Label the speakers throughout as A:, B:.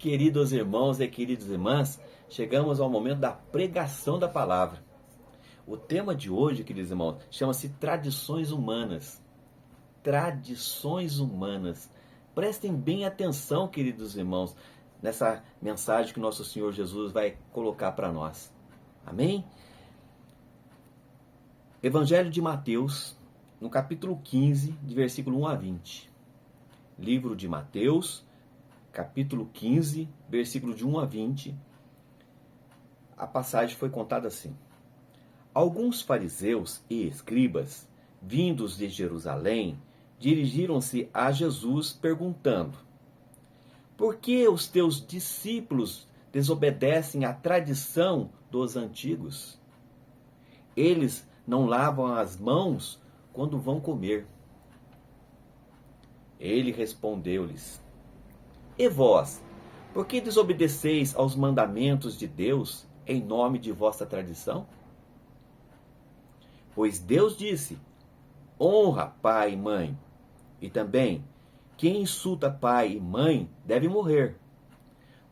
A: Queridos irmãos e queridas irmãs, chegamos ao momento da pregação da palavra. O tema de hoje, queridos irmãos, chama-se Tradições Humanas. Tradições humanas. Prestem bem atenção, queridos irmãos, nessa mensagem que nosso Senhor Jesus vai colocar para nós. Amém? Evangelho de Mateus, no capítulo 15, de versículo 1 a 20. Livro de Mateus, capítulo 15, versículo de 1 a 20. A passagem foi contada assim. Alguns fariseus e escribas, vindos de Jerusalém, dirigiram-se a Jesus perguntando: por que os teus discípulos desobedecem à tradição dos antigos? Eles não lavam as mãos quando vão comer. Ele respondeu-lhes: e vós, por que desobedeceis aos mandamentos de Deus em nome de vossa tradição? Pois Deus disse: honra pai e mãe. E também, quem insulta pai e mãe deve morrer.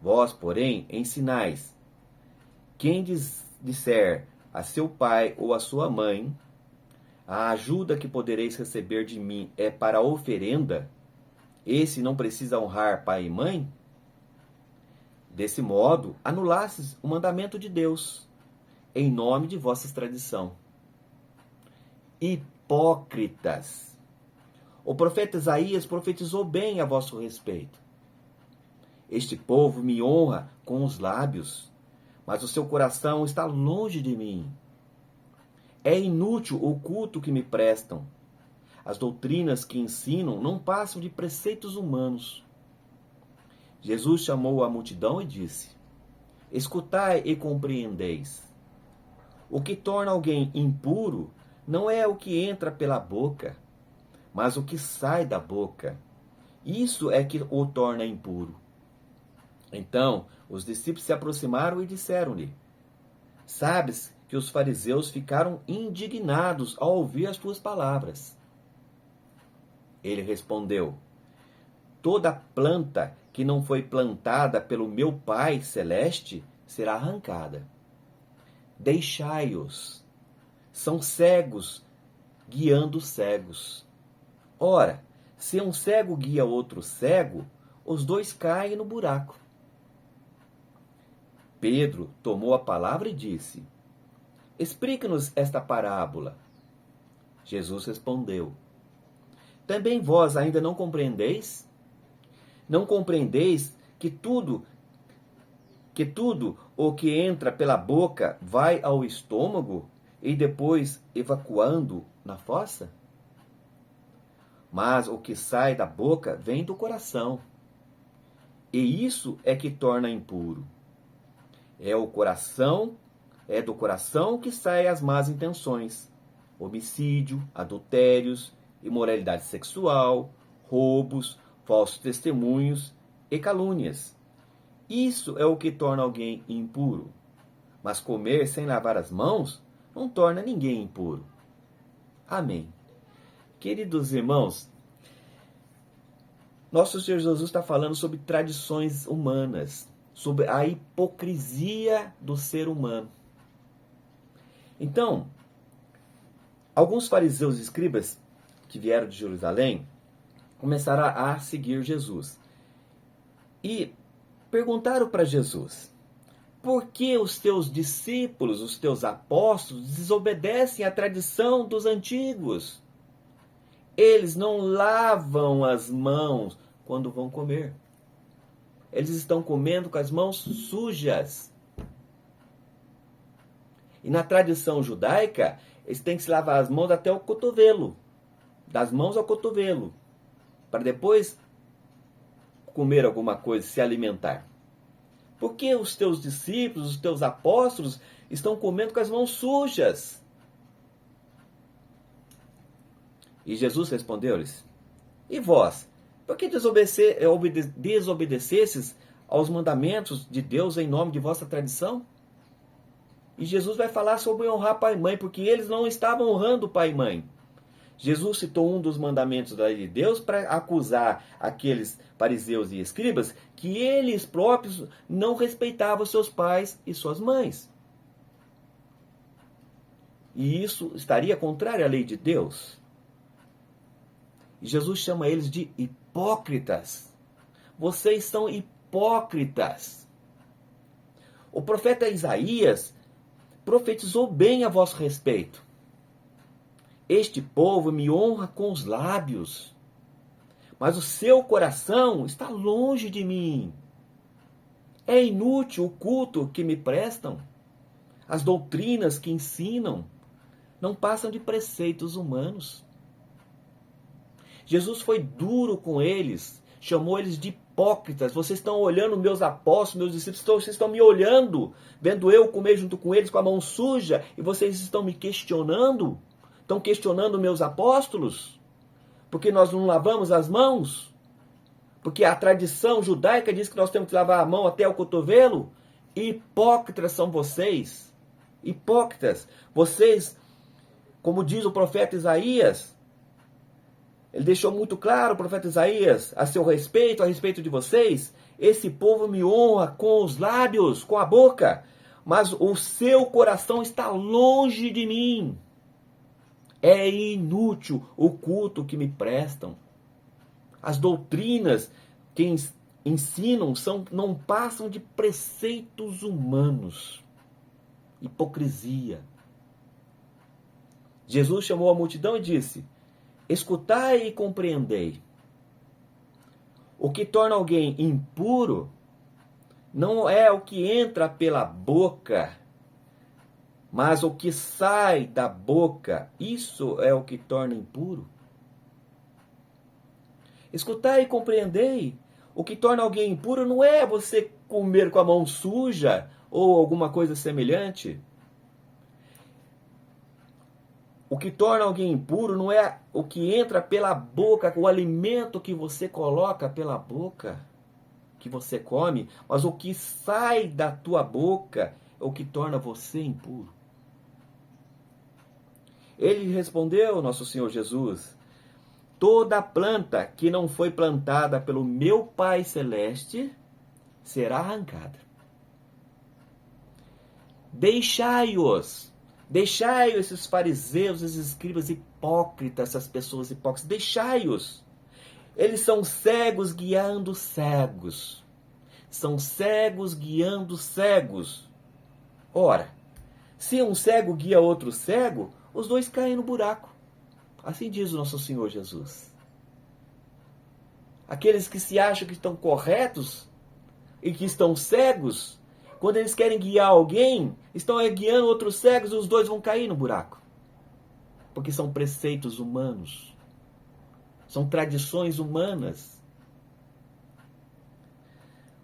A: Vós, porém, ensinais: quem disser a seu pai ou a sua mãe, a ajuda que podereis receber de mim é para a oferenda, esse não precisa honrar pai e mãe? Desse modo, anulastes o mandamento de Deus, em nome de vossa tradição. Hipócritas! O profeta Isaías profetizou bem a vosso respeito. Este povo me honra com os lábios, mas o seu coração está longe de mim. É inútil o culto que me prestam. As doutrinas que ensinam não passam de preceitos humanos. Jesus chamou a multidão e disse: escutai e compreendeis. O que torna alguém impuro não é o que entra pela boca, mas o que sai da boca. Isso é que o torna impuro. Então os discípulos se aproximaram e disseram-lhe: sabes que os fariseus ficaram indignados ao ouvir as tuas palavras. Ele respondeu: toda planta que não foi plantada pelo meu Pai Celeste será arrancada. Deixai-os. São cegos guiando cegos. Ora, se um cego guia outro cego, os dois caem no buraco. Pedro tomou a palavra e disse: explica-nos esta parábola. Jesus respondeu: também vós ainda não compreendeis? Não compreendeis que tudo o que entra pela boca vai ao estômago e depois evacuando na fossa? Mas o que sai da boca vem do coração, e isso é que torna impuro. É do coração que saem as más intenções, homicídio, adultérios, imoralidade sexual, roubos, falsos testemunhos e calúnias. Isso é o que torna alguém impuro. Mas comer sem lavar as mãos não torna ninguém impuro. Amém. Queridos irmãos, nosso Senhor Jesus está falando sobre tradições humanas, sobre a hipocrisia do ser humano. Então, alguns fariseus e escribas que vieram de Jerusalém começaram a seguir Jesus. E perguntaram para Jesus: por que os teus discípulos, os teus apóstolos, desobedecem à tradição dos antigos? Eles não lavam as mãos quando vão comer. Eles estão comendo com as mãos sujas. E na tradição judaica, eles têm que se lavar as mãos até o cotovelo. Das mãos ao cotovelo. Para depois comer alguma coisa, se alimentar. Por que os teus discípulos, os teus apóstolos, estão comendo com as mãos sujas? E Jesus respondeu-lhes: e vós, por que desobedecesses aos mandamentos de Deus em nome de vossa tradição? E Jesus vai falar sobre honrar pai e mãe, porque eles não estavam honrando pai e mãe. Jesus citou um dos mandamentos da lei de Deus para acusar aqueles fariseus e escribas que eles próprios não respeitavam seus pais e suas mães. E isso estaria contrário à lei de Deus. E Jesus chama eles de hipócritas. Vocês são hipócritas. O profeta Isaías profetizou bem a vosso respeito. Este povo me honra com os lábios, mas o seu coração está longe de mim. É inútil o culto que me prestam. As doutrinas que ensinam não passam de preceitos humanos. Jesus foi duro com eles, chamou eles de hipócritas. Vocês estão olhando meus apóstolos, meus discípulos, vocês estão me olhando, vendo eu comer junto com eles com a mão suja, e vocês estão me questionando? Estão questionando meus apóstolos? Porque nós não lavamos as mãos? Porque a tradição judaica diz que nós temos que lavar a mão até o cotovelo? Hipócritas são vocês. Hipócritas. Vocês, como diz o profeta Isaías, ele deixou muito claro, o profeta Isaías, a respeito de vocês: esse povo me honra com os lábios, com a boca, mas o seu coração está longe de mim. É inútil o culto que me prestam. As doutrinas que ensinam não passam de preceitos humanos. Hipocrisia. Jesus chamou a multidão e disse: escutai e compreendei. O que torna alguém impuro não é o que entra pela boca, mas o que sai da boca, isso é o que torna impuro. Escutai e compreendei. O que torna alguém impuro não é você comer com a mão suja ou alguma coisa semelhante. O que torna alguém impuro não é o que entra pela boca, o alimento que você coloca pela boca, que você come, mas o que sai da tua boca é o que torna você impuro. Ele respondeu, nosso Senhor Jesus: toda planta que não foi plantada pelo meu Pai Celeste será arrancada. Deixai-os. Deixai esses fariseus, esses escribas hipócritas, essas pessoas hipócritas. Deixai-os. Eles são cegos guiando cegos. São cegos guiando cegos. Ora, se um cego guia outro cego, os dois caem no buraco. Assim diz o nosso Senhor Jesus. Aqueles que se acham que estão corretos e que estão cegos, quando eles querem guiar alguém, estão guiando outros cegos e os dois vão cair no buraco. Porque são preceitos humanos. São tradições humanas.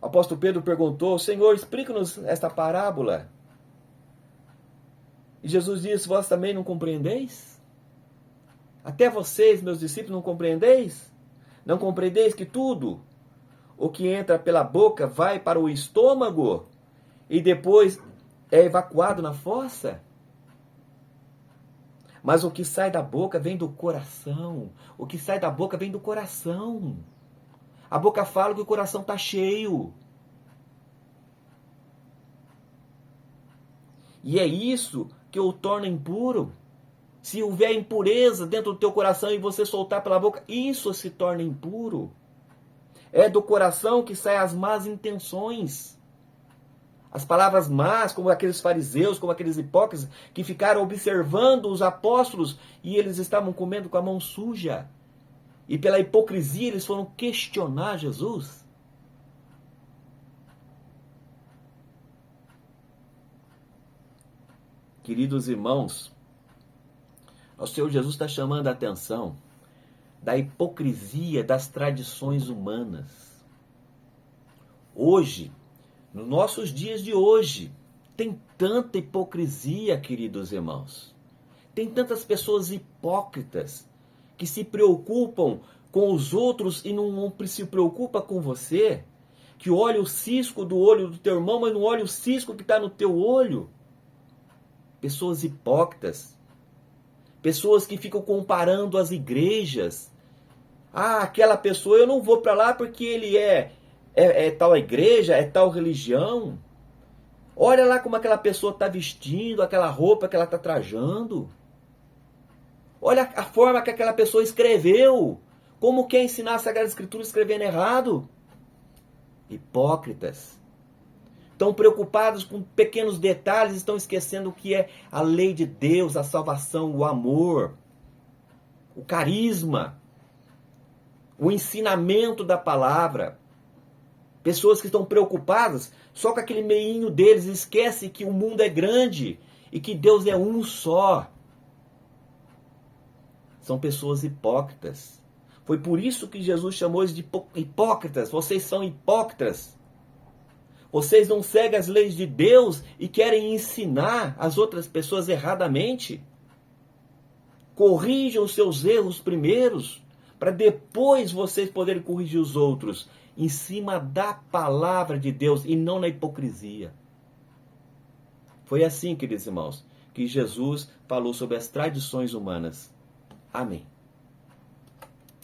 A: O apóstolo Pedro perguntou: Senhor, explica-nos esta parábola. E Jesus disse: vós também não compreendeis? Até vocês, meus discípulos, não compreendeis? Não compreendeis que tudo o que entra pela boca vai para o estômago e depois é evacuado na fossa? Mas o que sai da boca vem do coração. O que sai da boca vem do coração. A boca fala que o coração está cheio. E é isso que o torna impuro. Se houver impureza dentro do teu coração e você soltar pela boca, isso se torna impuro. É do coração que saem as más intenções. As palavras más, como aqueles fariseus, como aqueles hipócritas, que ficaram observando os apóstolos e eles estavam comendo com a mão suja. E pela hipocrisia eles foram questionar Jesus. Queridos irmãos, o Senhor Jesus está chamando a atenção da hipocrisia das tradições humanas. Hoje, nos nossos dias de hoje, tem tanta hipocrisia, queridos irmãos. Tem tantas pessoas hipócritas que se preocupam com os outros e não se preocupa com você, que olha o cisco do olho do teu irmão, mas não olha o cisco que está no teu olho. Pessoas hipócritas. Pessoas que ficam comparando as igrejas. Ah, aquela pessoa, eu não vou para lá porque ele é tal igreja, é tal religião. Olha lá como aquela pessoa está vestindo, aquela roupa que ela está trajando. Olha a forma que aquela pessoa escreveu. Como quer ensinar a Sagrada Escritura escrevendo errado? Hipócritas. Estão preocupados com pequenos detalhes, estão esquecendo o que é a lei de Deus, a salvação, o amor, o carisma, o ensinamento da palavra. Pessoas que estão preocupadas só com aquele meinho deles, esquecem que o mundo é grande e que Deus é um só. São pessoas hipócritas. Foi por isso que Jesus chamou eles de hipócritas. Vocês são hipócritas. Vocês não seguem as leis de Deus e querem ensinar as outras pessoas erradamente. Corrijam os seus erros primeiros, para depois vocês poderem corrigir os outros, em cima da palavra de Deus e não na hipocrisia. Foi assim, queridos irmãos, que Jesus falou sobre as tradições humanas. Amém.